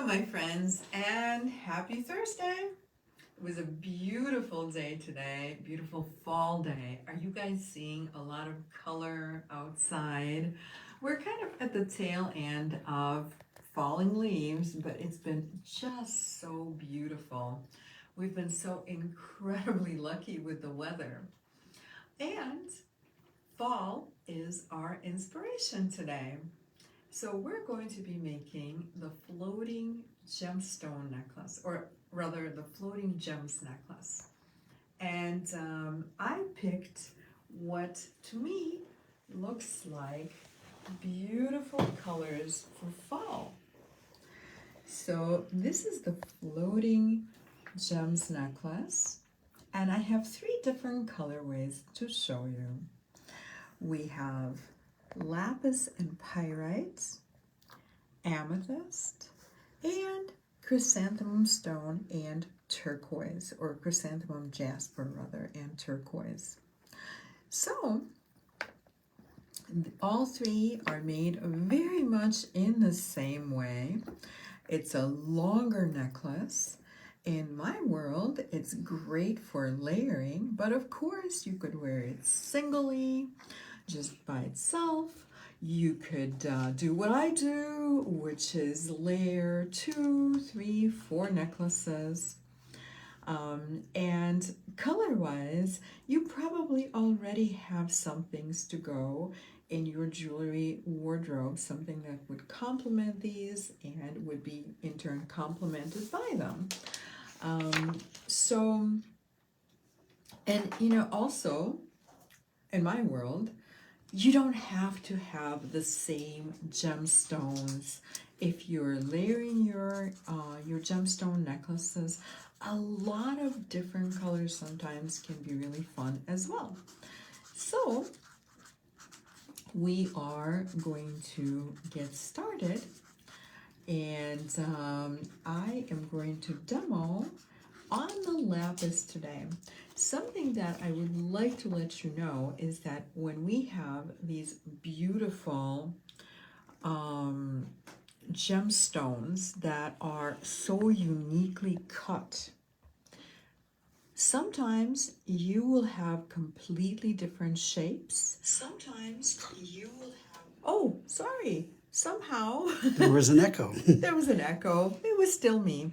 Hello, my friends, and happy Thursday. It was a beautiful day today, beautiful fall day. Are you guys seeing a lot of color outside? We're kind of at the tail end of falling leaves, but it's been just so beautiful. We've been so incredibly lucky with the weather. And fall is our inspiration today. So we're going to be making the floating gemstone necklace, or rather the floating gems necklace. And I picked what to me looks like beautiful colors for fall. So this is the floating gems necklace, and I have 3 different colorways to show you. We have lapis and pyrite, amethyst, and chrysanthemum stone and turquoise, or chrysanthemum jasper rather, and turquoise. So all 3 are made very much in the same way. It's a longer necklace. In my world, it's great for layering, but of course you could wear it singly, just by itself. You could do what I do, which is layer 2, 3, 4 necklaces. And color-wise, you probably already have some things to go in your jewelry wardrobe, something that would complement these and would be in turn complemented by them. Also in my world, you don't have to have the same gemstones. If you're layering your gemstone necklaces, a lot of different colors sometimes can be really fun as well. So we are going to get started, and I am going to demo on the lapis today. Something that I would like to let you know is that when we have these beautiful gemstones that are so uniquely cut, sometimes you will have completely different shapes. Sometimes you will have... Oh, sorry. Somehow. There was an echo. There was an echo. It was still me.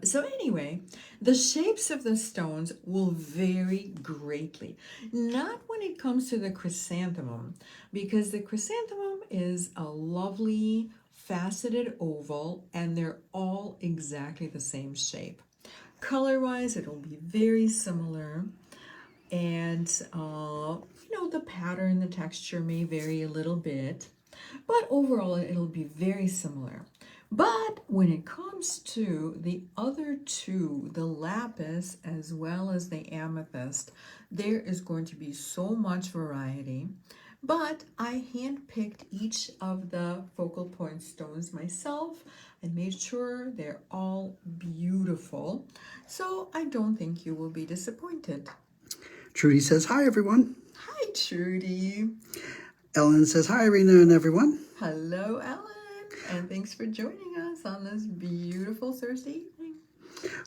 So anyway, the shapes of the stones will vary greatly. Not when it comes to the chrysanthemum, because the chrysanthemum is a lovely faceted oval and they're all exactly the same shape. Color-wise, it'll be very similar. And, the pattern, the texture may vary a little bit, but overall it'll be very similar. But when it comes to the other 2, the lapis as well as the amethyst, there is going to be so much variety. But I handpicked each of the focal point stones myself and made sure they're all beautiful. So I don't think you will be disappointed. Trudy says, hi, everyone. Hi, Trudy. Ellen says, hi, Irina and everyone. Hello, Ellen. And thanks for joining us on this beautiful Thursday evening.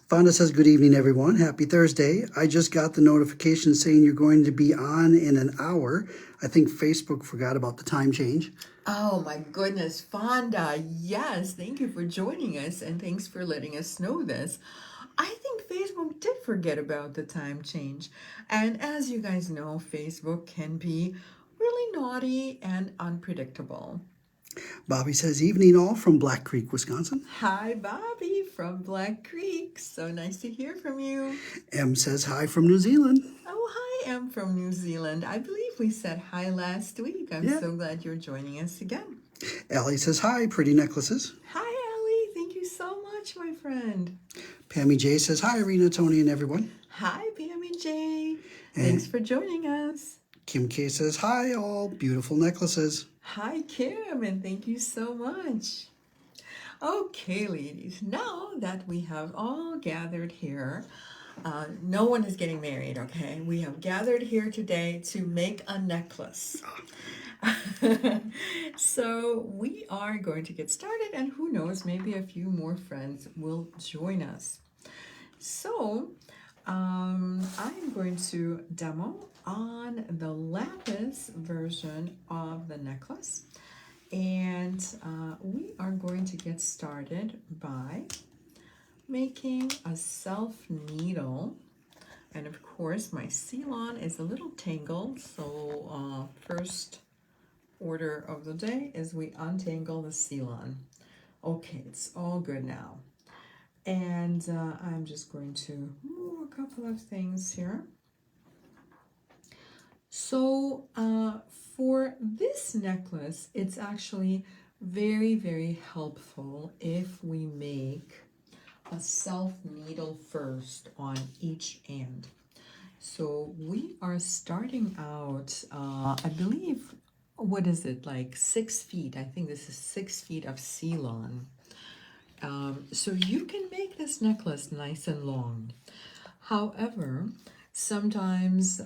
Fonda says, good evening, everyone. Happy Thursday. I just got the notification saying you're going to be on in an hour. I think Facebook forgot about the time change. Oh, my goodness, Fonda. Yes, thank you for joining us, and thanks for letting us know this. I think Facebook did forget about the time change. And as you guys know, Facebook can be really naughty and unpredictable. Bobby says, evening all from Black Creek, Wisconsin. Hi, Bobby from Black Creek. So nice to hear from you. M says, hi from New Zealand. Oh, hi, M from New Zealand. I believe we said hi last week. I'm so glad you're joining us again. Allie says, hi, pretty necklaces. Hi, Allie. Thank you so much, my friend. Pammy J says, hi, Irina, Tony, and everyone. Hi, Pammy J. Thanks for joining us. Kim K says, hi, all beautiful necklaces. Hi, Kim, and thank you so much. Okay, ladies, now that we have all gathered here, no one is getting married, okay? We have gathered here today to make a necklace. So we are going to get started, and who knows, maybe a few more friends will join us. So I'm going to demo on the lapis version of the necklace, and we are going to get started by making a self needle. And of course my Ceylon is a little tangled, so first order of the day is we untangle the Ceylon. Okay, it's all good now. And I'm just going to move a couple of things here. So for this necklace, it's actually very, very helpful if we make a self needle first on each end. So we are starting out, I believe, what is it, like 6 feet? I think this is 6 feet of Ceylon. So you can make this necklace nice and long. However, sometimes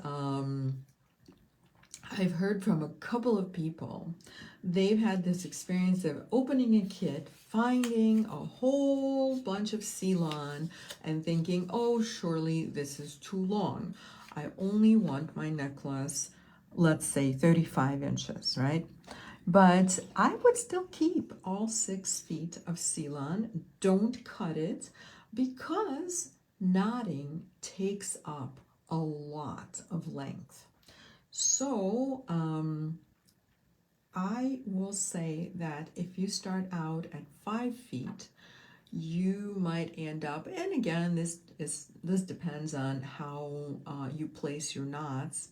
I've heard from a couple of people, they've had this experience of opening a kit, finding a whole bunch of Ceylon and thinking, oh, surely this is too long. I only want my necklace, let's say 35 inches, right? But I would still keep all 6 feet of Ceylon. Don't cut it, because knotting takes up a lot of length. So I will say that if you start out at 5 feet, you might end up, and again, this depends on how you place your knots.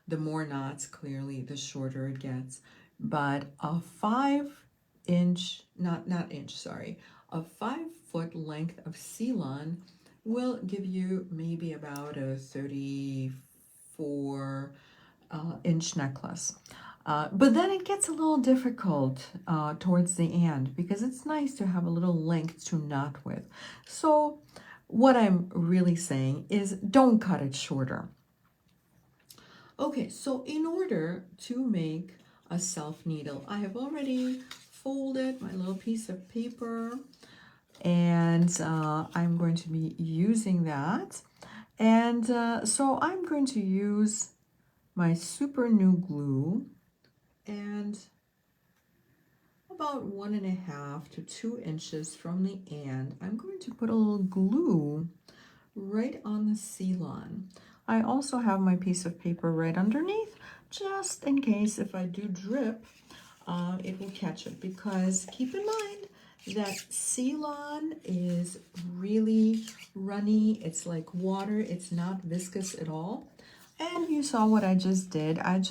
The more knots, clearly, the shorter it gets. But a 5-inch, a 5-foot length of Ceylon will give you maybe about a 34 inch necklace. But then it gets a little difficult towards the end, because it's nice to have a little length to knot with. So what I'm really saying is don't cut it shorter. Okay, so in order to make a self needle, I have already folded my little piece of paper, and I'm going to be using that. And so I'm going to use my super new glue, and about 1.5 to 2 inches from the end, I'm going to put a little glue right on the Ceylon. I also have my piece of paper right underneath, just in case if I do drip, it will catch it. Because keep in mind that Ceylon is really runny. It's like water. It's not viscous at all. And you saw what I just did. I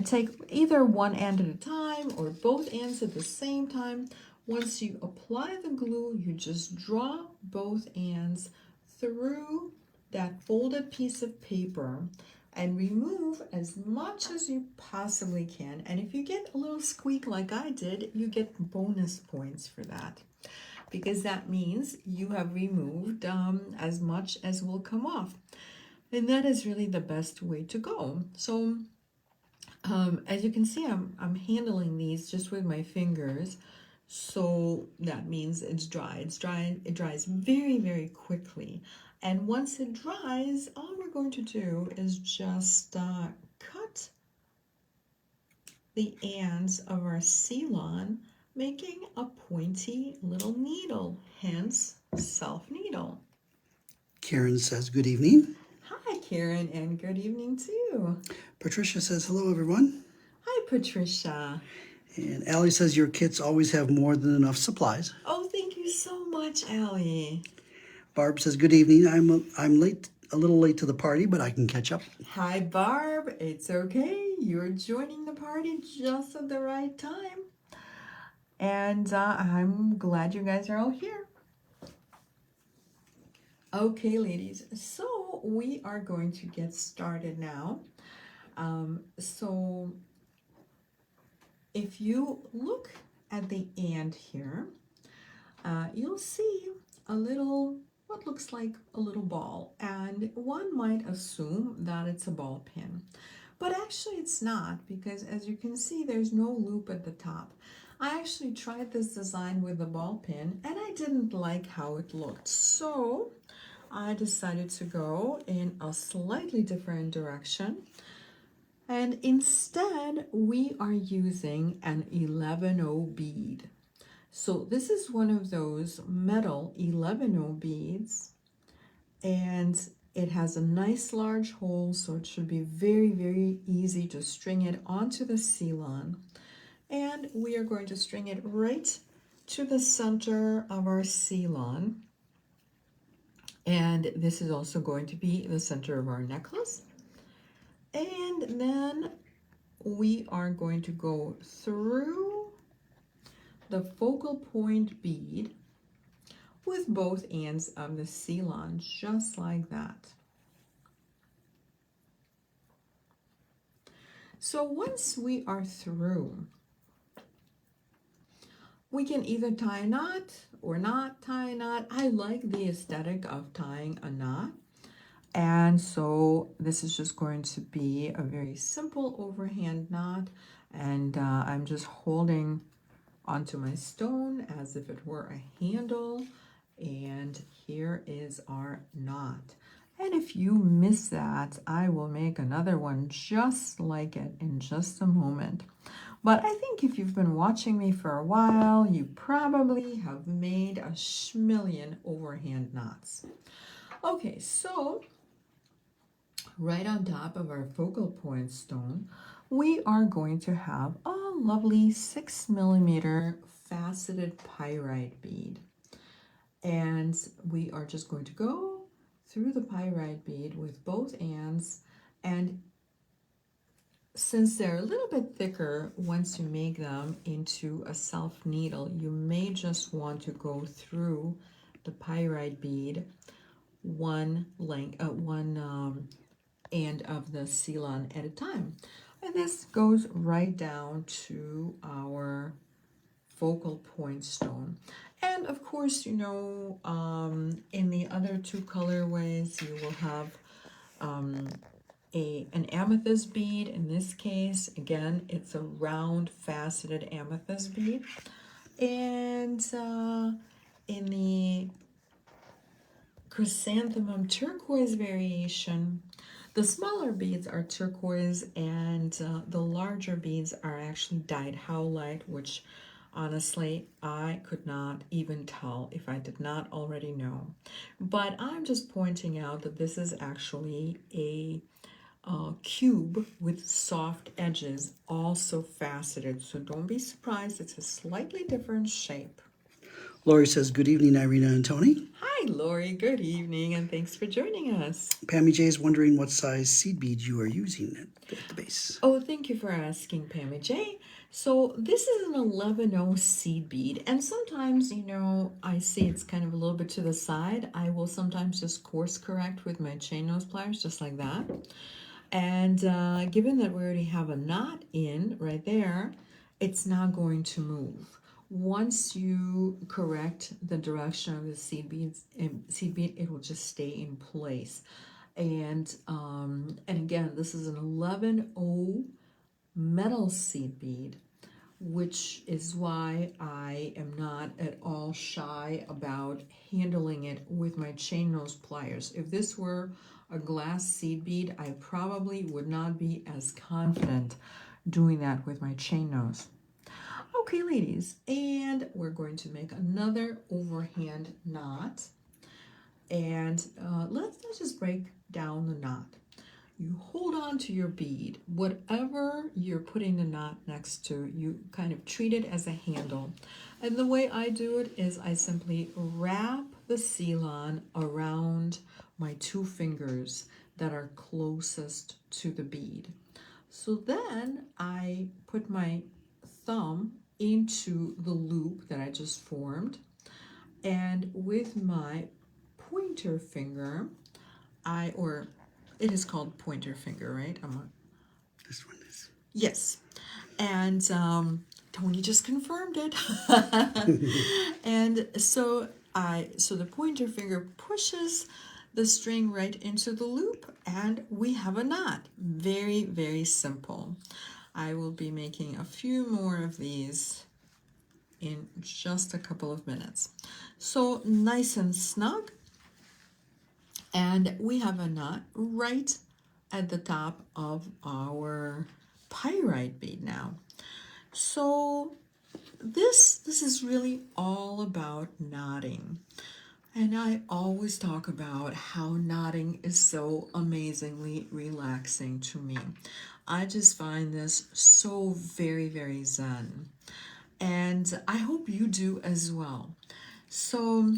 take either one end at a time or both ends at the same time. Once you apply the glue, you just draw both ends through that folded piece of paper and remove as much as you possibly can. And if you get a little squeak like I did, you get bonus points for that, because that means you have removed as much as will come off. And that is really the best way to go. So as you can see, I'm handling these just with my fingers. So that means it's dry. It dries very, very quickly. And once it dries, all we're going to do is just cut the ends of our Ceylon, making a pointy little needle, hence self needle. Karen says, good evening. Hi, Karen, and good evening too. Patricia says, hello, everyone. Hi, Patricia. And Allie says, your kits always have more than enough supplies. Oh, thank you so much, Allie. Barb says, good evening. I'm late, a little late to the party, but I can catch up. Hi, Barb. It's okay. You're joining the party just at the right time. And I'm glad you guys are all here. Okay, ladies. So we are going to get started now. So if you look at the end here, you'll see a little, what looks like a little ball, and one might assume that it's a ball pin. But actually it's not, because as you can see, there's no loop at the top. I actually tried this design with the ball pin and I didn't like how it looked. So I decided to go in a slightly different direction. And instead, we are using an 11-0 bead. So this is one of those metal 11-0 beads, and it has a nice large hole, so it should be very, very easy to string it onto the Ceylon. And we are going to string it right to the center of our Ceylon. And this is also going to be the center of our necklace. And then we are going to go through the focal point bead with both ends of the Ceylon, just like that. So once we are through, we can either tie a knot or not tie a knot. I like the aesthetic of tying a knot. And so this is just going to be a very simple overhand knot. And I'm just holding onto my stone as if it were a handle. And here is our knot. And if you miss that, I will make another one just like it in just a moment. But I think if you've been watching me for a while, you probably have made a schmillion overhand knots. Okay, so right on top of our focal point stone, we are going to have a lovely 6mm faceted pyrite bead. And we are just going to go through the pyrite bead with both ends, and since they're a little bit thicker, once you make them into a self needle, you may just want to go through the pyrite bead one end of the Ceylon at a time. And this goes right down to our focal point stone. And of course, you know, in the other two colorways, you will have an amethyst bead. In this case, again, it's a round faceted amethyst bead. And in the chrysanthemum turquoise variation, the smaller beads are turquoise, and the larger beads are actually dyed howlite, which honestly I could not even tell if I did not already know. But I'm just pointing out that this is actually a cube with soft edges, also faceted. So don't be surprised, it's a slightly different shape. Lori says, good evening, Irina and Tony. Hi, Lori. Good evening, and thanks for joining us. Pammy J is wondering what size seed beads you are using at the base. Oh, thank you for asking, Pammy J. So this is an 11-0 seed bead, and sometimes, you know, I see it's kind of a little bit to the side. I will sometimes just course correct with my chain nose pliers, just like that. And given that we already have a knot in right there, it's not going to move. Once you correct the direction of the seed bead, it will just stay in place. And again, this is an 11-0 metal seed bead, which is why I am not at all shy about handling it with my chain nose pliers. If this were a glass seed bead, I probably would not be as confident doing that with my chain nose. Okay, ladies, and we're going to make another overhand knot. And let's just break down the knot. You hold on to your bead. Whatever you're putting the knot next to, you kind of treat it as a handle. And the way I do it is I simply wrap the Ceylon around my two fingers that are closest to the bead. So then I put my thumb into the loop that I just formed, and with my pointer finger, it is called pointer finger, right? This one is. Yes. And Tony just confirmed it. And so the pointer finger pushes the string right into the loop and we have a knot. Very, very simple. I will be making a few more of these in just a couple of minutes. So nice and snug, and we have a knot right at the top of our pyrite bead now. So this is really all about knotting. And I always talk about how knotting is so amazingly relaxing to me. I just find this so very, very zen. And I hope you do as well. So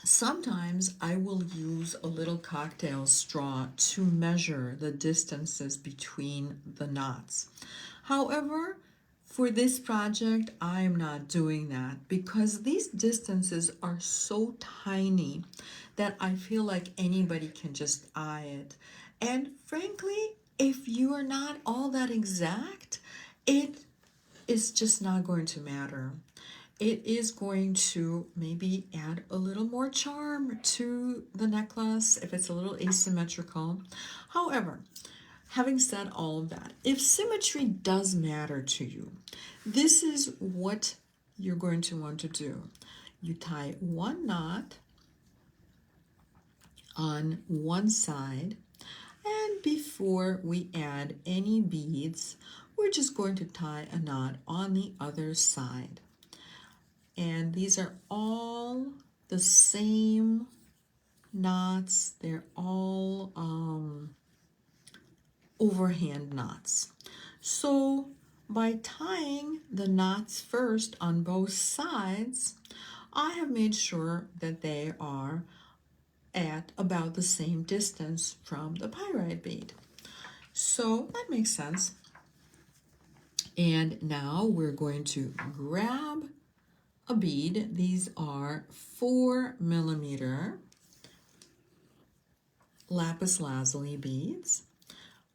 sometimes I will use a little cocktail straw to measure the distances between the knots. However, for this project, I am not doing that because these distances are so tiny that I feel like anybody can just eye it. And frankly, if you are not all that exact, it is just not going to matter. It is going to maybe add a little more charm to the necklace if it's a little asymmetrical. However, having said all of that, if symmetry does matter to you, this is what you're going to want to do. You tie one knot on one side, and before we add any beads, we're just going to tie a knot on the other side. And these are all the same knots. They're all overhand knots. So by tying the knots first on both sides, I have made sure that they are at about the same distance from the pyrite bead. So that makes sense. And now we're going to grab a bead. These are 4mm lapis lazuli beads.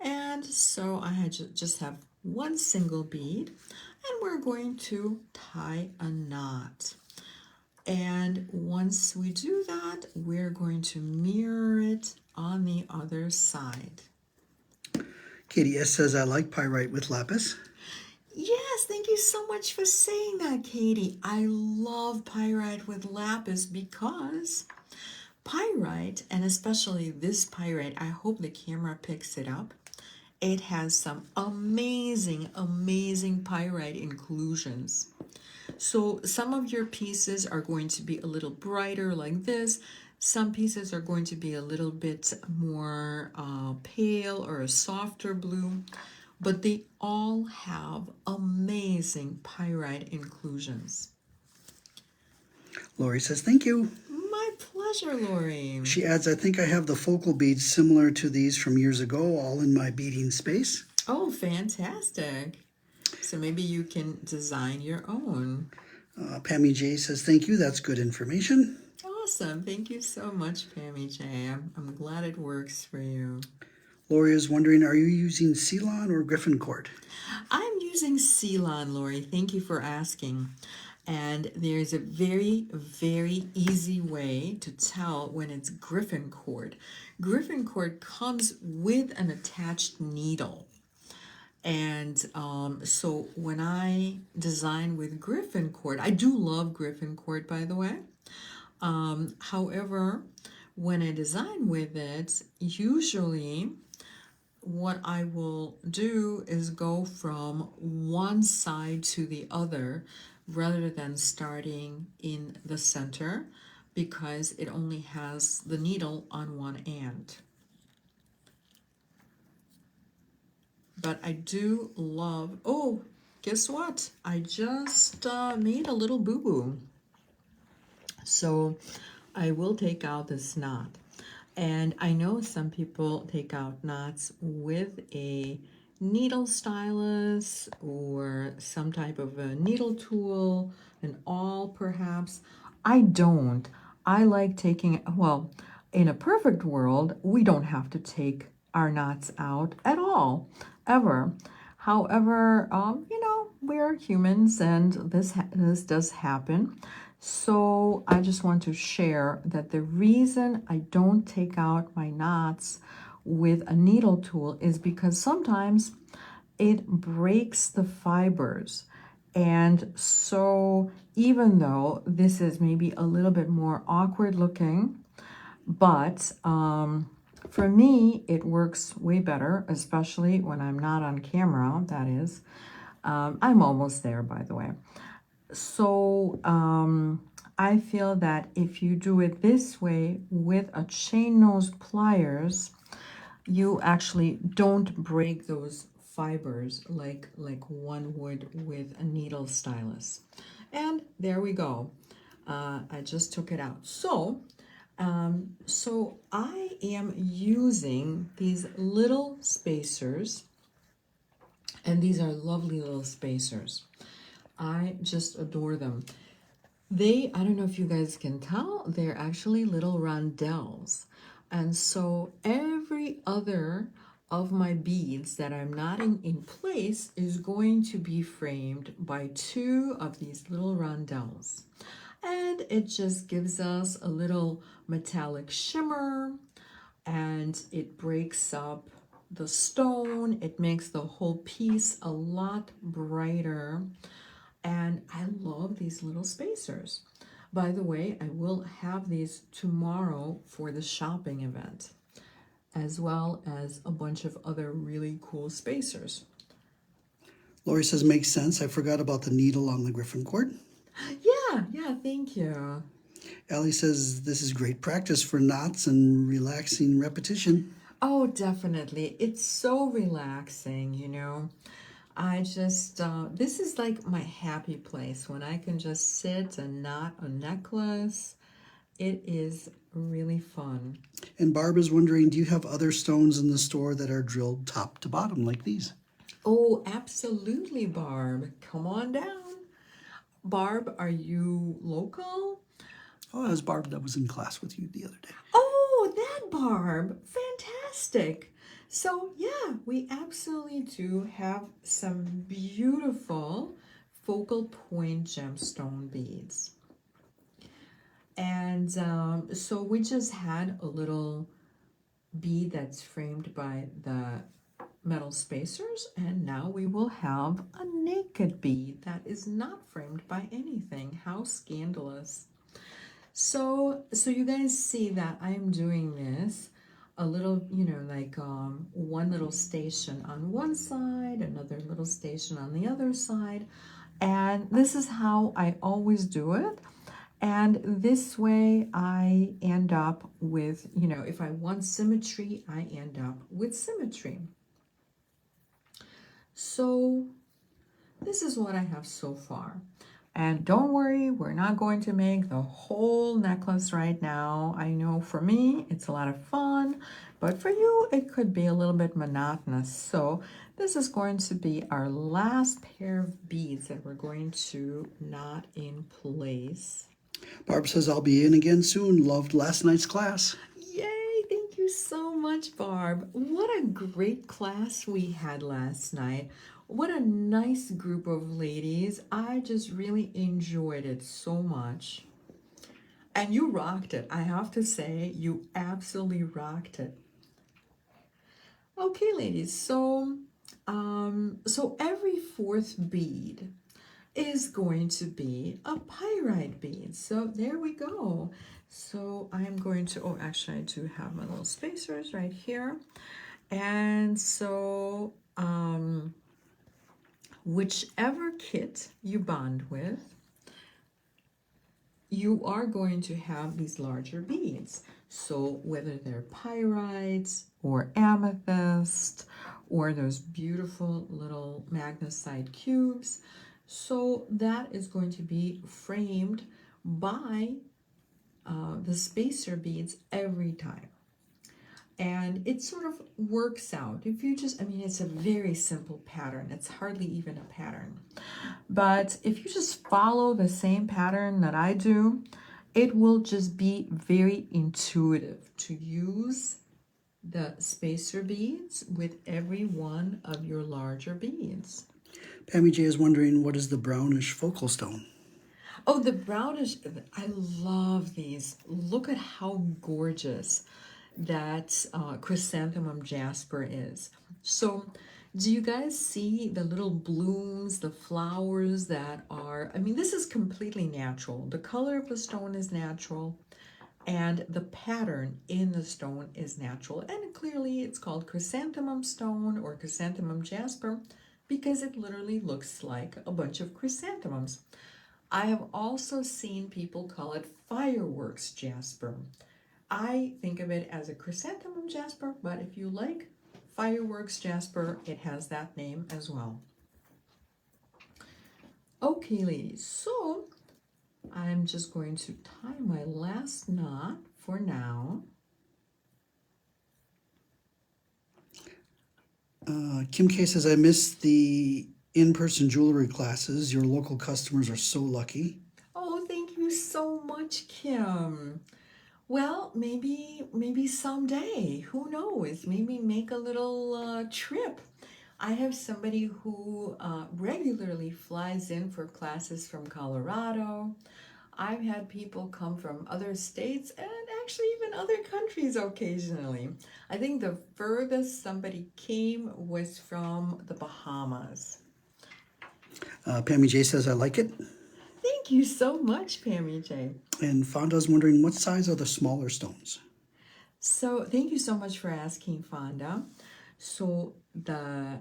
And so I just have one single bead, and we're going to tie a knot. And once we do that, we're going to mirror it on the other side. Katie S. says, I like pyrite with lapis. Yes, thank you so much for saying that, Katie. I love pyrite with lapis because pyrite, and especially this pyrite, I hope the camera picks it up. It has some amazing, amazing pyrite inclusions. So some of your pieces are going to be a little brighter like this. Some pieces are going to be a little bit more pale or a softer blue, but they all have amazing pyrite inclusions. Lori says, thank you. My pleasure, Lori. She adds, I think I have the focal beads similar to these from years ago, all in my beading space. Oh, fantastic. So maybe you can design your own. Pammy J says, thank you. That's good information. Awesome. Thank you so much, Pammy J. I'm glad it works for you. Lori is wondering, are you using Ceylon or Griffin cord? I'm using Ceylon, Lori. Thank you for asking. And there's a very, very easy way to tell when it's Griffin cord. Griffin cord comes with an attached needle. And so when I design with Griffin cord, I do love Griffin cord, by the way. However, when I design with it, usually what I will do is go from one side to the other rather than starting in the center because it only has the needle on one end. But I do love, oh, guess what? I just made a little boo-boo. So I will take out this knot. And I know some people take out knots with a needle stylus or some type of a needle tool, an awl perhaps. I don't. I like taking, well, in a perfect world, we don't have to take our knots out at all, ever. However, you know, we're humans and this does happen. So I just want to share that the reason I don't take out my knots with a needle tool is because sometimes it breaks the fibers. And so even though this is maybe a little bit more awkward looking, but for me, it works way better, especially when I'm not on camera, that is. I'm almost there, by the way. So I feel that if you do it this way with a chain nose pliers, you actually don't break those fibers like one would with a needle stylus. And there we go. I just took it out. So I am using these little spacers, and these are lovely little spacers. I just adore them. I don't know if you guys can tell, they're actually little rondelles. And so every other of my beads that I'm knotting in place is going to be framed by two of these little rondelles. And it just gives us a little metallic shimmer, and it breaks up the stone. It makes the whole piece a lot brighter. And I love these little spacers. By the way, I will have these tomorrow for the shopping event, as well as a bunch of other really cool spacers. Lori says, makes sense. I forgot about the needle on the griffin cord. Yeah, thank you. Allie says, this is great practice for knots and relaxing repetition. Oh, definitely. It's so relaxing, you know. I just, this is like my happy place when I can just sit and knot a necklace. It is really fun. And Barb is wondering, do you have other stones in the store that are drilled top to bottom like these? Oh, absolutely, Barb. Come on down. Barb, are you local? Oh, that was Barb that was in class with you the other day. Oh, that Barb. Fantastic. So, yeah, we absolutely do have some beautiful focal point gemstone beads. And so we just had a little bead that's framed by the metal spacers, and now we will have a naked bead that is not framed by anything. How scandalous. So you guys see that I'm doing this a little, you know, like one little station on one side, another little station on the other side. And this is how I always do it. And this way I end up with, you know, if I want symmetry, I end up with symmetry. So this is what I have so far. And don't worry, we're not going to make the whole necklace right now. I know for me, it's a lot of fun, but for you, it could be a little bit monotonous. So this is going to be our last pair of beads that we're going to knot in place. Barb says, I'll be in again soon. Loved last night's class. Yay, thank you so much, Barb. What a great class we had last night. What a nice group of ladies. I just really enjoyed it so much. And you rocked it. I have to say, you absolutely rocked it. Okay, ladies, so every fourth bead is going to be a pyrite bead. So there we go. So I'm going to, oh, actually I do have my little spacers right here. And so whichever kit you bond with, you are going to have these larger beads. So whether they're pyrites or amethyst or those beautiful little magnesite cubes, so that is going to be framed by the spacer beads every time. And it sort of works out. If you just, I mean, it's a very simple pattern. It's hardly even a pattern. But if you just follow the same pattern that I do, it will just be very intuitive to use the spacer beads with every one of your larger beads. Pammy J is wondering, what is the brownish focal stone? Oh, the brownish, I love these. Look at how gorgeous that chrysanthemum jasper is. So, do you guys see the little blooms, the flowers that are, I mean, this is completely natural. The color of the stone is natural, and the pattern in the stone is natural. And clearly, it's called chrysanthemum stone or chrysanthemum jasper because it literally looks like a bunch of chrysanthemums. I have also seen people call it fireworks jasper. I think of it as a chrysanthemum jasper, but if you like fireworks jasper, it has that name as well. Okay, ladies, so I'm just going to tie my last knot for now. Kim K says, I missed the in-person jewelry classes. Your local customers are so lucky. Oh, thank you so much, Kim. Well, maybe someday. Who knows? Maybe make a little trip. I have somebody who regularly flies in for classes from Colorado. I've had people come from other states and actually even other countries occasionally. I think the furthest somebody came was from the Bahamas. Pammy J says, I like it. Thank you so much, Pammy J. And Fonda's wondering, what size are the smaller stones? So thank you so much for asking, Fonda. So the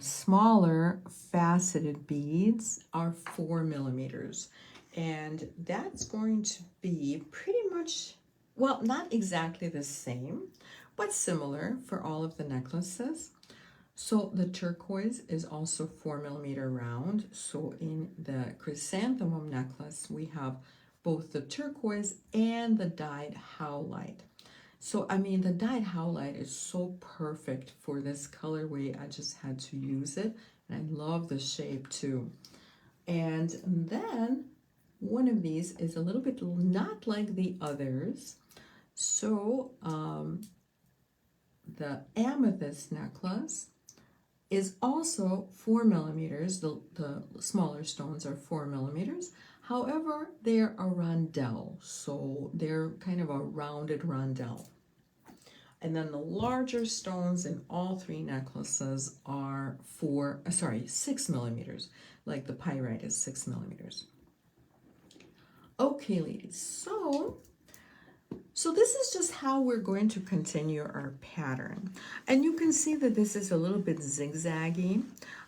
smaller faceted beads are 4 millimeters, and that's going to be pretty much, well, not exactly the same, but similar for all of the necklaces. So the turquoise is also 4 millimeter round. So in the chrysanthemum necklace, we have both the turquoise and the dyed howlite. So, I mean, the dyed howlite is so perfect for this colorway. I just had to use it. And I love the shape too. And then one of these is a little bit not like the others. So, the amethyst necklace is also 4 millimeters. The smaller stones are 4 millimeters. However, they're a rondelle, so they're kind of a rounded rondelle. And then the larger stones in all three necklaces are 6 millimeters, like the pyrite is 6 millimeters. Okay, ladies, so this is just how we're going to continue our pattern. And you can see that this is a little bit zigzaggy,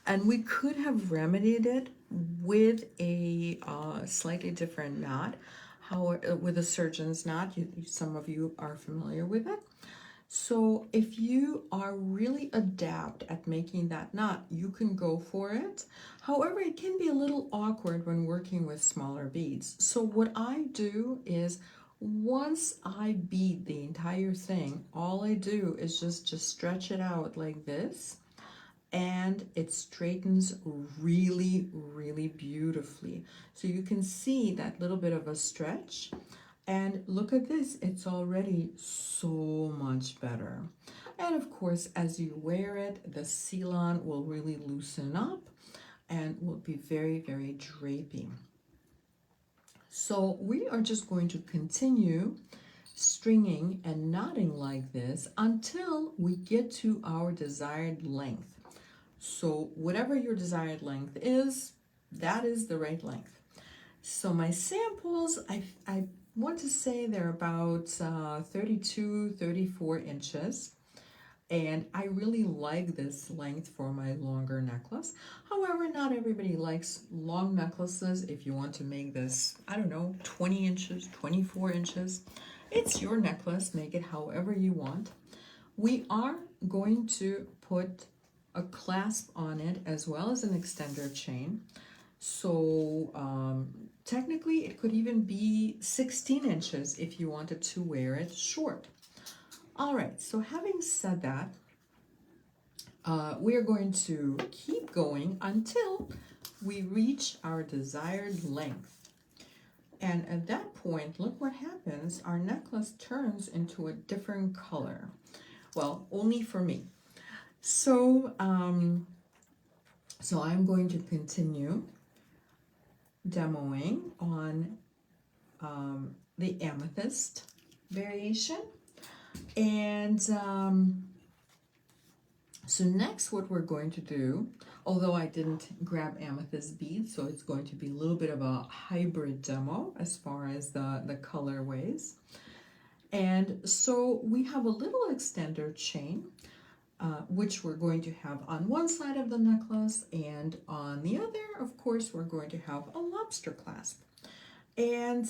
and we could have remedied it with a slightly different knot, with a surgeon's knot. Some of you are familiar with it. So if you are really adept at making that knot, you can go for it. However, it can be a little awkward when working with smaller beads. So what I do is, once I bead the entire thing, all I do is just stretch it out like this, and it straightens really, really beautifully. So you can see that little bit of a stretch. And look at this, it's already so much better. And of course, as you wear it, the seal-on will really loosen up and will be very, very drapey. So we are just going to continue stringing and knotting like this until we get to our desired length. So whatever your desired length is, that is the right length. So my samples, I want to say they're about 32, 34 inches. And I really like this length for my longer necklace. However, not everybody likes long necklaces. If you want to make this, I don't know, 20 inches, 24 inches, it's your necklace. Make it however you want. We are going to put a clasp on it as well as an extender chain. So technically it could even be 16 inches if you wanted to wear it short. All right, so having said that, we are going to keep going until we reach our desired length. And at that point, look what happens. Our necklace turns into a different color. Well, only for me. So, so I'm going to continue. demoing on the amethyst variation. And so next what we're going to do, although I didn't grab amethyst beads, so it's going to be a little bit of a hybrid demo as far as the colorways. And so we have a little extender chain, which we're going to have on one side of the necklace, and on the other, of course, we're going to have a lobster clasp. And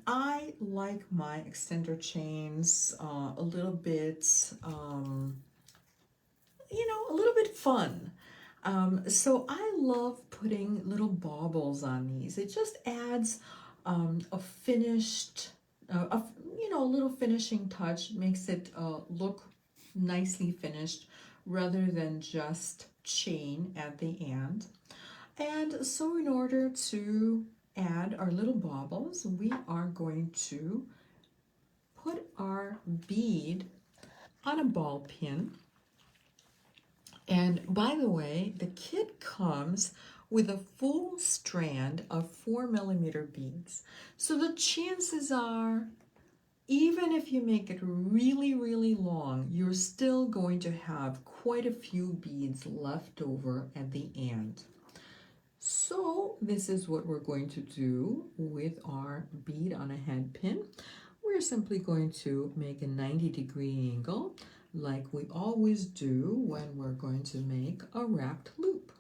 I like my extender chains a little bit, a little bit fun. So I love putting little baubles on these. It just adds a finished, a little finishing touch, makes it look nicely finished rather than just chain at the end. And so in order to add our little baubles, we are going to put our bead on a ball pin. And by the way, the kit comes with a full strand of 4mm beads. So the chances are, even if you make it really, really long, you're still going to have quite a few beads left over at the end. So this is what we're going to do with our bead on a head pin. We're simply going to make a 90-degree angle like we always do when we're going to make a wrapped loop.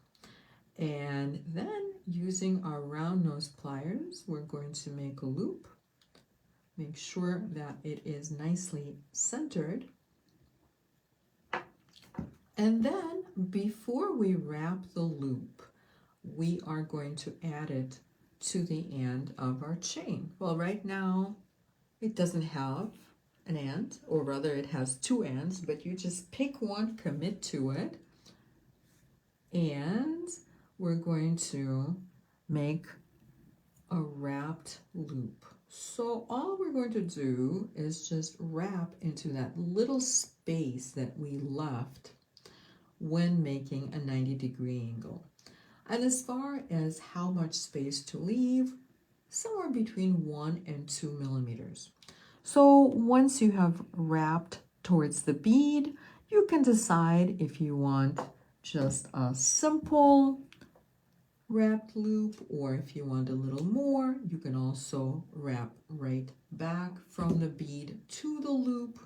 And then using our round nose pliers, we're going to make a loop. Make sure that it is nicely centered. And then before we wrap the loop, we are going to add it to the end of our chain. Well, right now it doesn't have an end, or rather it has two ends, but you just pick one, commit to it, and we're going to make a wrapped loop. So all we're going to do is just wrap into that little space that we left when making a 90-degree angle. And as far as how much space to leave, somewhere between 1 and 2 millimeters. So once you have wrapped towards the bead, you can decide if you want just a simple wrapped loop, or if you want a little more, you can also wrap right back from the bead to the loop,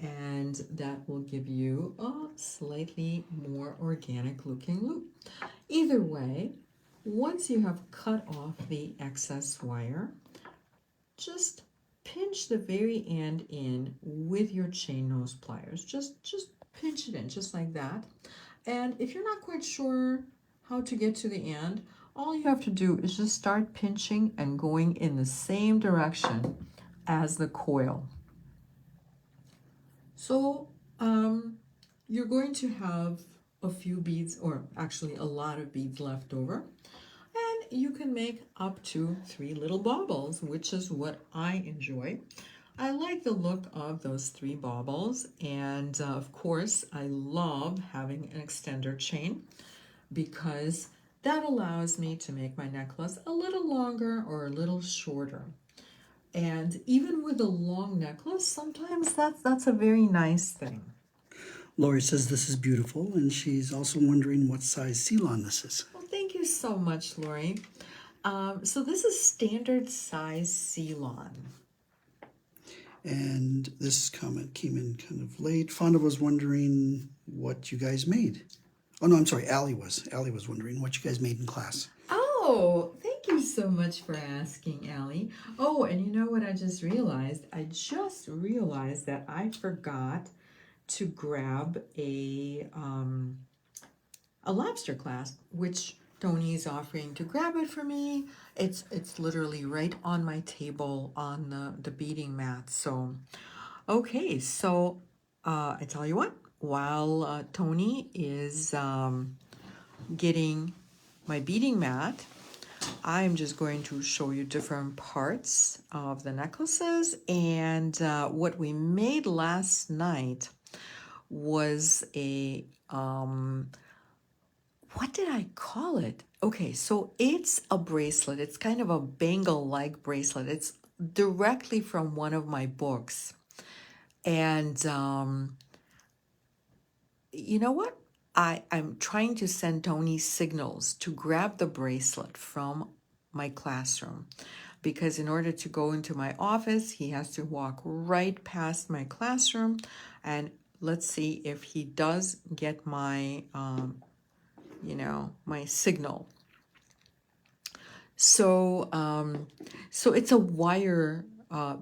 and that will give you a slightly more organic looking loop. Either way, once you have cut off the excess wire, just pinch the very end in with your chain nose pliers. Just pinch it in just like that. And if you're not quite sure how to get to the end, all you have to do is just start pinching and going in the same direction as the coil. So you're going to have a few beads, or actually a lot of beads left over. And you can make up to 3 little baubles, which is what I enjoy. I like the look of those 3 baubles, and of course I love having an extender chain because that allows me to make my necklace a little longer or a little shorter. And even with a long necklace, sometimes that's a very nice thing. Lori says this is beautiful, and she's also wondering what size Ceylon this is. Well, thank you so much, Lori. So this is standard size Ceylon. And this comment came in kind of late. Fonda was wondering what you guys made. Oh, no, I'm sorry. Allie was wondering what you guys made in class. Oh, thank you so much for asking, Allie. Oh, and you know what I just realized? I just realized that I forgot to grab a lobster clasp, which Tony's offering to grab it for me. It's literally right on my table on the beading mat. So, okay, so I tell you what, while Tony is getting my beading mat, I'm just going to show you different parts of the necklaces. And what we made last night was a what did I call it? Okay, so it's a bracelet. It's kind of a bangle-like bracelet. It's directly from one of my books. And you know what? I'm trying to send Tony signals to grab the bracelet from my classroom because in order to go into my office, he has to walk right past my classroom. And let's see if he does get my, my signal. So it's a wire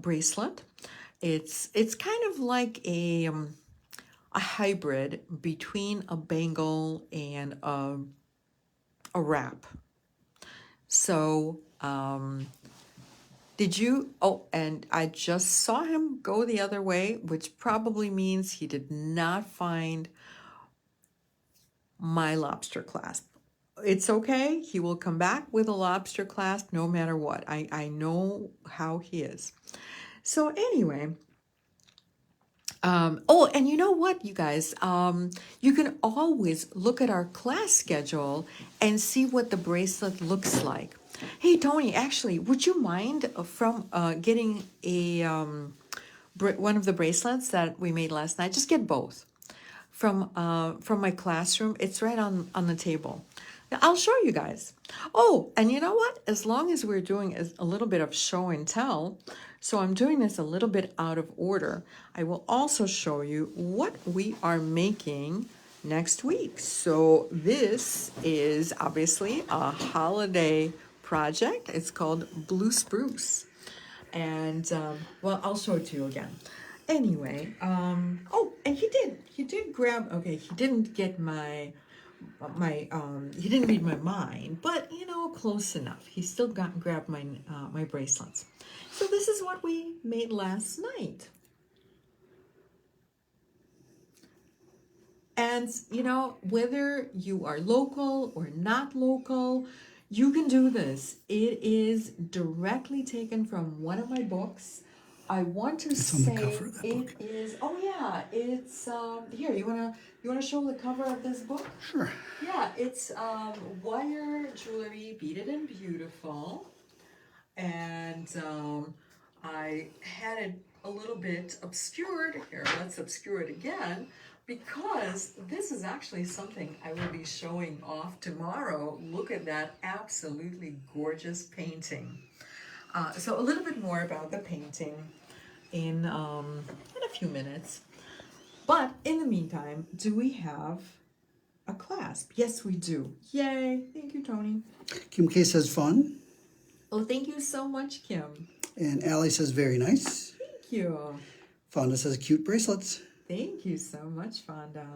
bracelet. It's kind of like a hybrid between a bangle and a wrap. So did you? Oh, and I just saw him go the other way, which probably means he did not find my lobster clasp. It's okay. He will come back with a lobster clasp no matter what. I know how he is. So anyway, oh, and you know what, you guys? You can always look at our class schedule and see what the bracelet looks like. Hey, Tony, actually, would you mind from getting a one of the bracelets that we made last night? Just get both from my classroom. It's right on the table. Now, I'll show you guys. Oh, and you know what? As long as we're doing a little bit of show and tell, so I'm doing this a little bit out of order, I will also show you what we are making next week. So this is obviously a holiday project. It's called Blue Spruce. And well, I'll show it to you again. Anyway, oh, and he did grab, okay, he didn't get he didn't read my mind, but close enough. He still grabbed my bracelets. So this is what we made last night. And whether you are local or not local, you can do this. It is directly taken from one of my books. I want to It's say on the cover of that it book. is. Oh yeah, it's here. You wanna show the cover of this book? Sure. Yeah, it's wire jewelry, beaded and beautiful, and I had it a little bit obscured here. Let's obscure it again, because this is actually something I will be showing off tomorrow. Look at that absolutely gorgeous painting. So a little bit more about the painting in a few minutes. But in the meantime, do we have a clasp? Yes, we do. Yay! Thank you, Tony. Kim K says fun. Oh, thank you so much, Kim. And Allie says very nice. Thank you. Fonda says cute bracelets. Thank you so much, Fonda.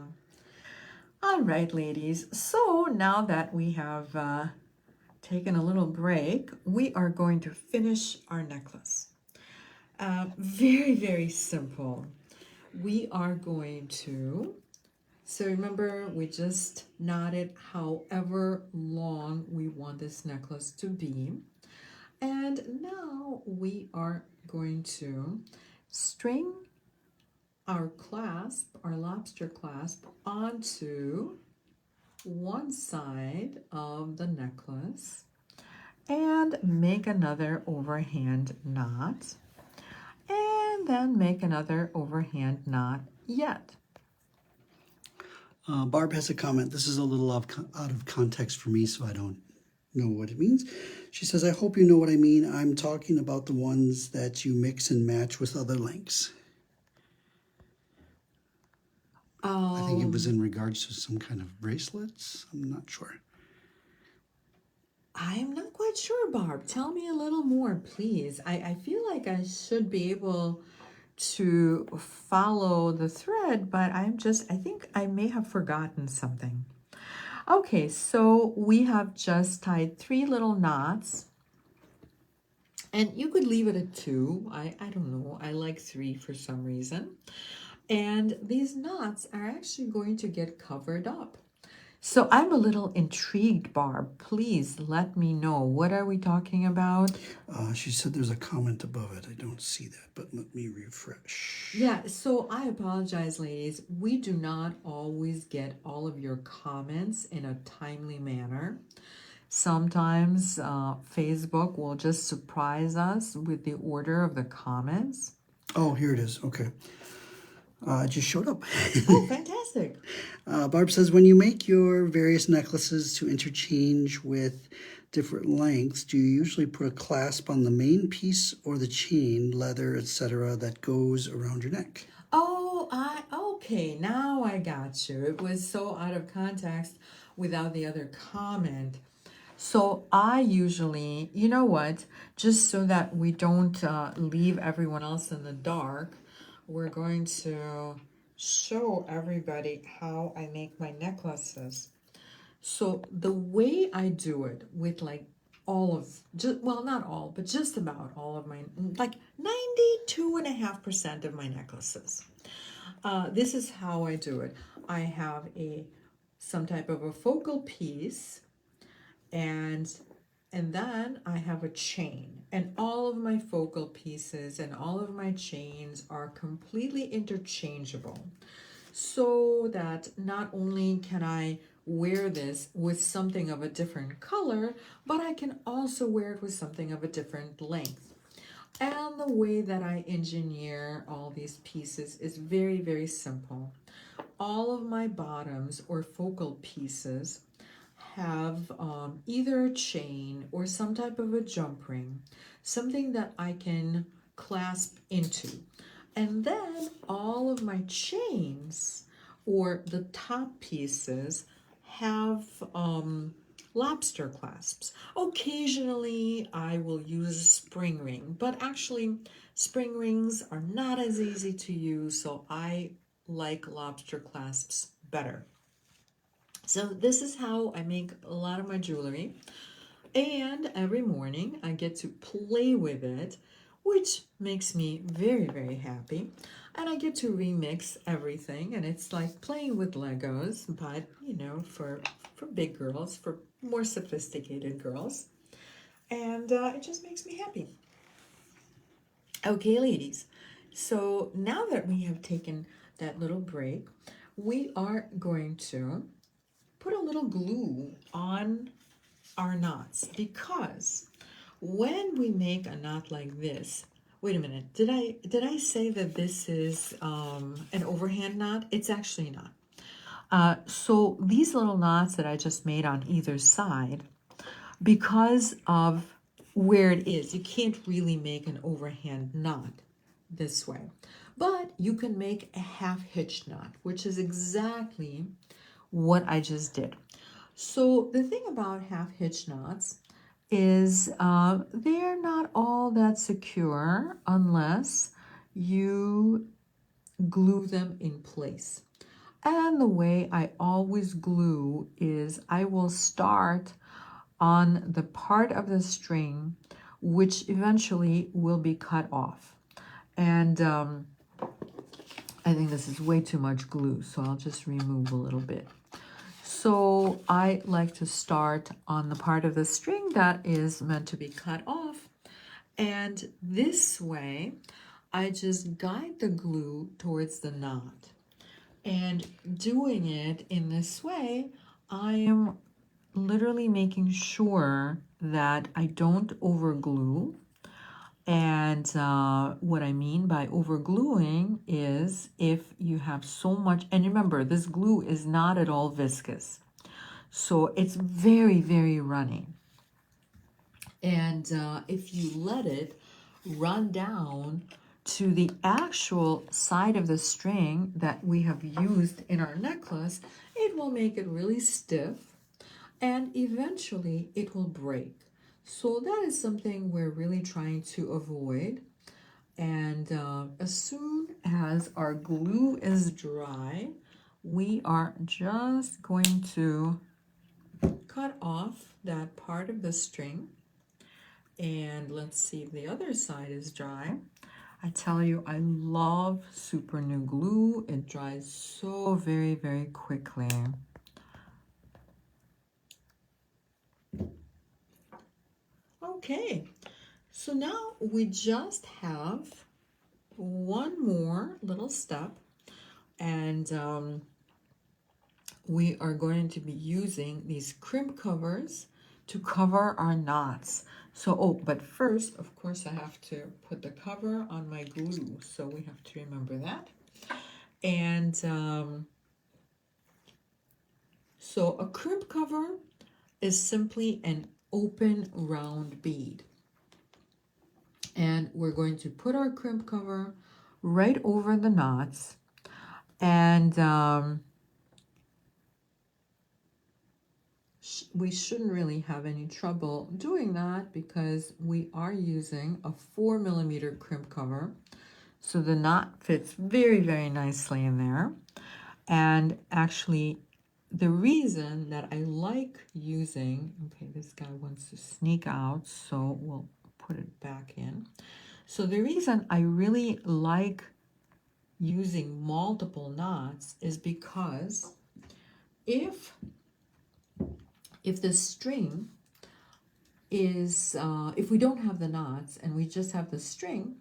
All right, ladies. So now that we have taken a little break, we are going to finish our necklace. Very, very simple. We are going to, so remember, we just knotted however long we want this necklace to be. And now we are going to string our clasp, our lobster clasp, onto one side of the necklace and make another overhand knot, and then make another overhand knot yet. Barb has a comment. This is a little out of context for me, so I don't know what it means. She says, I hope you know what I mean. I'm talking about the ones that you mix and match with other links. I think it was in regards to some kind of bracelets. I'm not sure. I'm not quite sure, Barb. Tell me a little more, please. I feel like I should be able to follow the thread, but I think I may have forgotten something. Okay, so we have just tied 3 little knots, and you could leave it at 2. I don't know. I like 3 for some reason. And these knots are actually going to get covered up. So I'm a little intrigued, Barb. Please let me know. What are we talking about? She said there's a comment above it. I don't see that, but let me refresh. Yeah, so I apologize, ladies. We do not always get all of your comments in a timely manner. Sometimes Facebook will just surprise us with the order of the comments. Oh, here it is. Okay. It just showed up. Oh, fantastic. Barb says, when you make your various necklaces to interchange with different lengths, do you usually put a clasp on the main piece or the chain, leather, etc., that goes around your neck? Oh, okay, now I got you. It was so out of context without the other comment. So I usually, you know what, just so that we don't leave everyone else in the dark, we're going to show everybody how I make my necklaces. So the way I do it with like all of, just, well, not all, but just about all of my, like 92.5% of my necklaces. This is how I do it. I have some type of a focal piece, and then I have a chain, and all of my focal pieces and all of my chains are completely interchangeable, so that not only can I wear this with something of a different color, but I can also wear it with something of a different length. And the way that I engineer all these pieces is very, very simple. All of my bottoms or focal pieces have either a chain or some type of a jump ring, something that I can clasp into. And then all of my chains or the top pieces have lobster clasps. Occasionally I will use a spring ring, but actually spring rings are not as easy to use, so I like lobster clasps better. So this is how I make a lot of my jewelry. And every morning I get to play with it, which makes me very, very happy. And I get to remix everything, and it's like playing with Legos, but you know, for big girls, for more sophisticated girls. And it just makes me happy. Okay, ladies. So now that we have taken that little break, we are going to put a little glue on our knots, because when we make a knot like this, wait a minute, did I say that this is an overhand knot? It's actually not. So these little knots that I just made on either side, because of where it is, you can't really make an overhand knot this way, but you can make a half hitch knot, which is exactly what I just did. So the thing about half hitch knots is they're not all that secure unless you glue them in place. And the way I always glue is I will start on the part of the string which eventually will be cut off. And I think this is way too much glue, so I'll just remove a little bit. So I like to start on the part of the string that is meant to be cut off. And this way, I just guide the glue towards the knot. And doing it in this way, I am literally making sure that I don't overglue. And what I mean by overgluing is if you have so much, and remember, this glue is not at all viscous. So it's very, very runny. And if you let it run down to the actual side of the string that we have used in our necklace, it will make it really stiff, and eventually it will break. So that is something we're really trying to avoid. And as soon as our glue is dry, we are just going to cut off that part of the string. And let's see if the other side is dry. I tell you, I love super new glue. It dries so very, very quickly. Okay, so now we just have one more little step, and we are going to be using these crimp covers to cover our knots. So, oh, but first, of course, I have to put the cover on my glue, so we have to remember that. And so a crimp cover is simply an open round bead. And we're going to put our crimp cover right over the knots, and we shouldn't really have any trouble doing that because we are using a 4mm crimp cover. So the knot fits very, very nicely in there. And actually, the reason that I like using, okay, this guy wants to sneak out, so we'll put it back in. So the reason I really like using multiple knots is because if the string is, if we don't have the knots and we just have the string,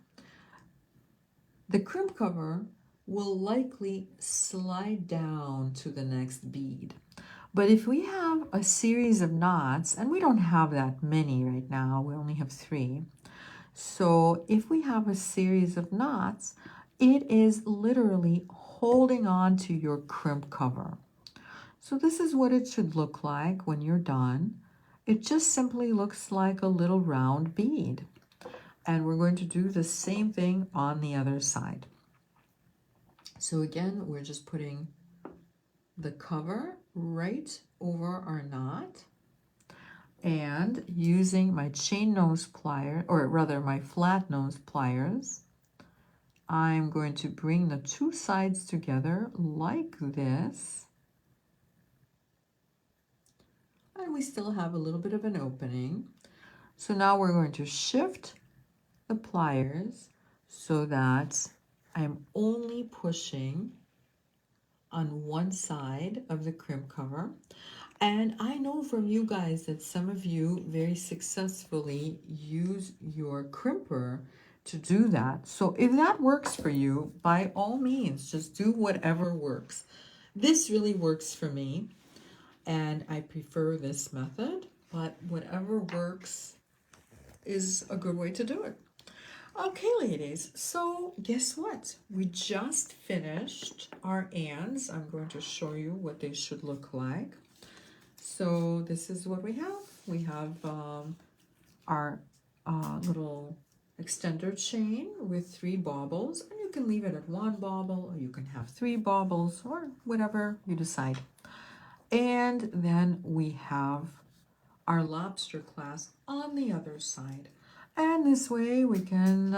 the crimp cover will likely slide down to the next bead. But if we have a series of knots, and we don't have that many right now, we only have 3. So if we have a series of knots, it is literally holding on to your crimp cover. So this is what it should look like when you're done. It just simply looks like a little round bead. And we're going to do the same thing on the other side. So again, we're just putting the cover right over our knot, and using my chain nose plier, or rather my flat nose pliers, I'm going to bring the 2 sides together like this. And we still have a little bit of an opening. So now we're going to shift the pliers so that I'm only pushing on one side of the crimp cover. And I know from you guys that some of you very successfully use your crimper to do that. So if that works for you, by all means, just do whatever works. This really works for me, and I prefer this method, but whatever works is a good way to do it. Okay, ladies, so guess what? We just finished our ands. I'm going to show you what they should look like. So this is what we have. We have our little extender chain with 3 baubles, and you can leave it at 1 bauble, or you can have 3 baubles, or whatever you decide. And then we have our lobster clasp on the other side. And this way we can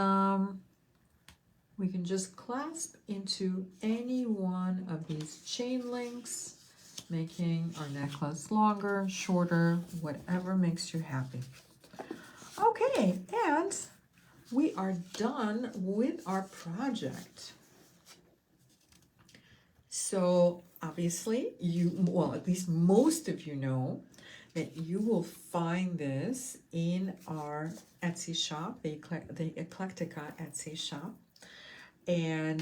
just clasp into any one of these chain links, making our necklace longer, shorter, whatever makes you happy. Okay, and we are done with our project. So obviously well, at least most of you know that you will find this in our Etsy shop, the Eclectica Etsy shop. And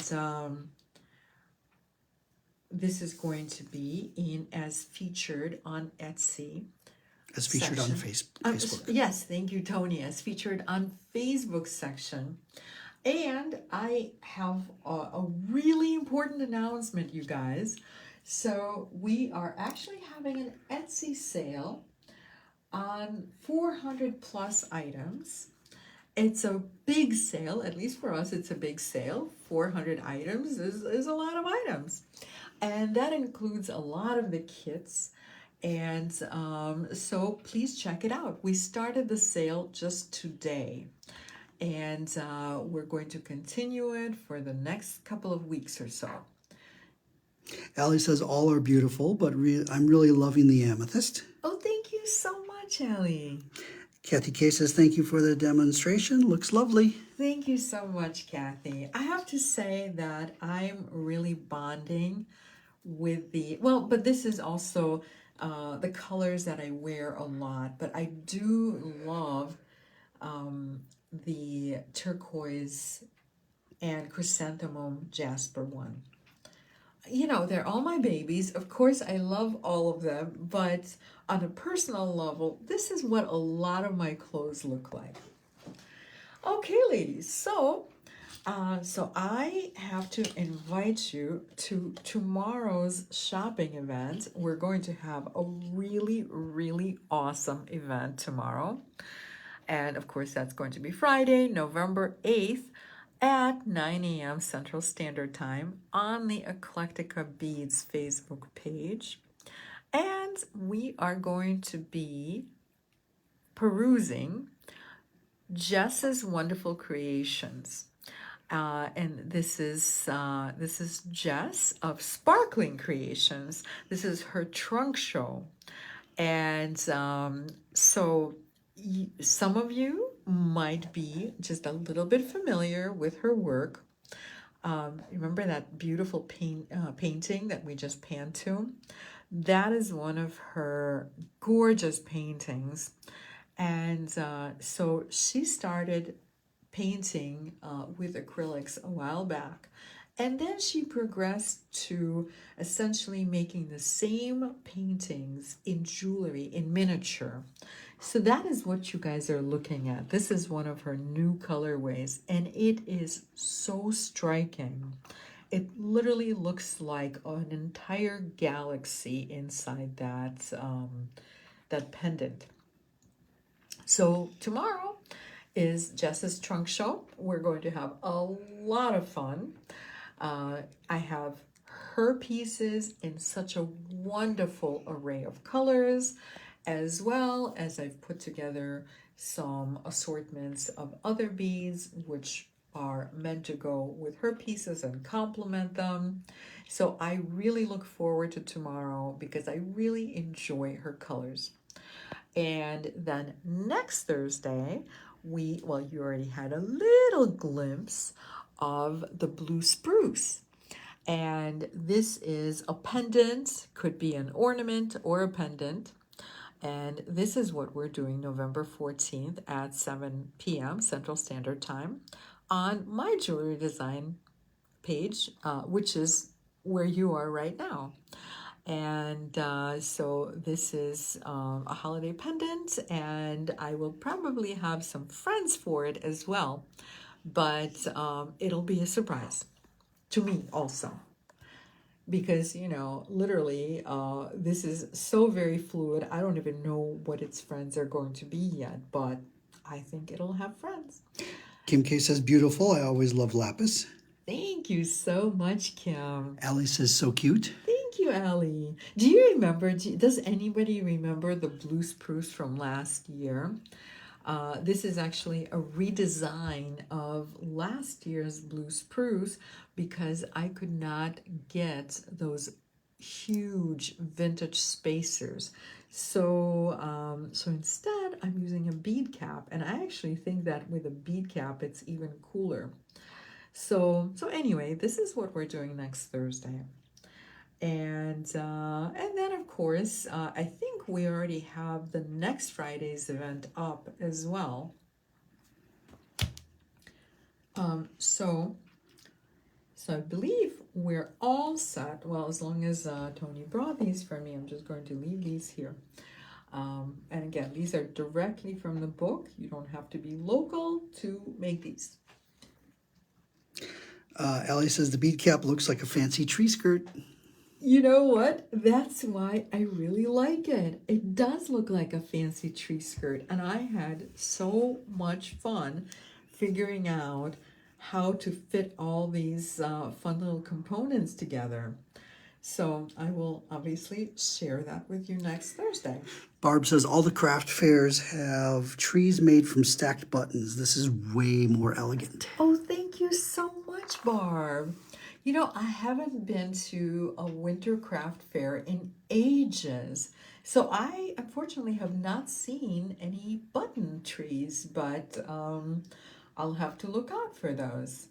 this is going to be in as featured on Etsy. As featured on Facebook. Yes, thank you, Tony. As featured on Facebook section. And I have a really important announcement, you guys. So we are actually having an Etsy sale on 400 plus items. It's a big sale, at least for us, it's a big sale. 400 items is a lot of items. And that includes a lot of the kits. And so please check it out. We started the sale just today. And we're going to continue it for the next couple of weeks or so. Allie says all are beautiful, but I'm really loving the amethyst. Oh, thank you so much, Allie. Kathy K says, thank you for the demonstration. Looks lovely. Thank you so much, Kathy. I have to say that I'm really bonding with but this is also the colors that I wear a lot, but I do love the turquoise and chrysanthemum jasper one. You know, they're all my babies. Of course, I love all of them, but on a personal level, this is what a lot of my clothes look like. Okay, ladies, so I have to invite you to tomorrow's shopping event. We're going to have a really, really awesome event tomorrow. And of course, that's going to be Friday, November 8th at 9 a.m. Central Standard Time on the Eclectica Beads Facebook page. And we are going to be perusing Jess's wonderful creations. And this is Jess of Sparkling Creations. This is her trunk show, and so some of you might be just a little bit familiar with her work. Remember that beautiful painting that we just panned to? That is one of her gorgeous paintings. And so she started painting with acrylics a while back. And then she progressed to essentially making the same paintings in jewelry, in miniature. So that is what you guys are looking at. This is one of her new colorways, and it is so striking. It literally looks like an entire galaxy inside that pendant. So tomorrow is Jess's trunk show. We're going to have a lot of fun. I have her pieces in such a wonderful array of colors, as well as I've put together some assortments of other beads which are meant to go with her pieces and complement them. So I really look forward to tomorrow because I really enjoy her colors. And then next Thursday, you already had a little glimpse of the blue spruce. And this is a pendant, could be an ornament or a pendant. And this is what we're doing November 14th at 7 p.m. Central Standard Time on my jewelry design page, which is where you are right now. And so this is a holiday pendant, and I will probably have some friends for it as well, but it'll be a surprise to me also. Because, you know, literally, this is so very fluid. I don't even know what its friends are going to be yet, but I think it'll have friends. Kim K says, beautiful. I always love lapis. Thank you so much, Kim. Allie says, so cute. Thank you, Allie. Do you remember, does anybody remember the blue spruce from last year? This is actually a redesign of last year's blue spruce because I could not get those huge vintage spacers. So instead I'm using a bead cap, and I actually think that with a bead cap it's even cooler. So anyway, this is what we're doing next Thursday. And then of course, I think we already have the next Friday's event up as well. So I believe we're all set. Well, as long as Tony brought these for me, I'm just going to leave these here. And again, these are directly from the book. You don't have to be local to make these. Allie says the bead cap looks like a fancy tree skirt. You know what? That's why I really like it. It does look like a fancy tree skirt, and I had so much fun figuring out how to fit all these fun little components together. So I will obviously share that with you next Thursday. Barb says all the craft fairs have trees made from stacked buttons. This is way more elegant. Oh, thank you so much, Barb. You know, I haven't been to a winter craft fair in ages. So I unfortunately have not seen any button trees, but I'll have to look out for those.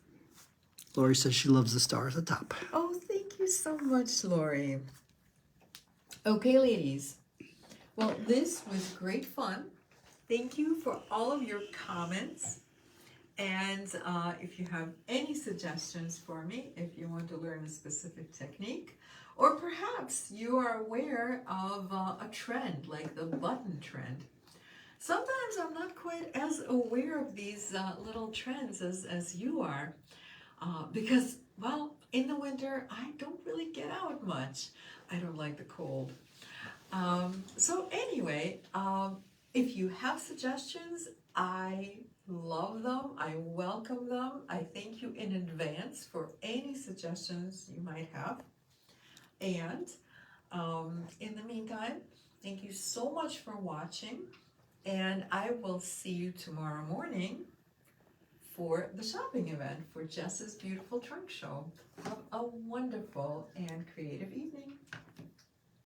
Lori says she loves the star at the top. Oh, thank you so much, Lori. Okay, ladies. Well, this was great fun. Thank you for all of your comments. And if you have any suggestions for me, if you want to learn a specific technique, or perhaps you are aware of a trend like the button trend. Sometimes I'm not quite as aware of these little trends as you are, because, well, in the winter, I don't really get out much. I don't like the cold. So anyway, if you have suggestions, I love them. I welcome them. I thank you in advance for any suggestions you might have. And in the meantime, thank you so much for watching. And I will see you tomorrow morning for the shopping event for Jess's Beautiful Trunk Show. Have a wonderful and creative evening.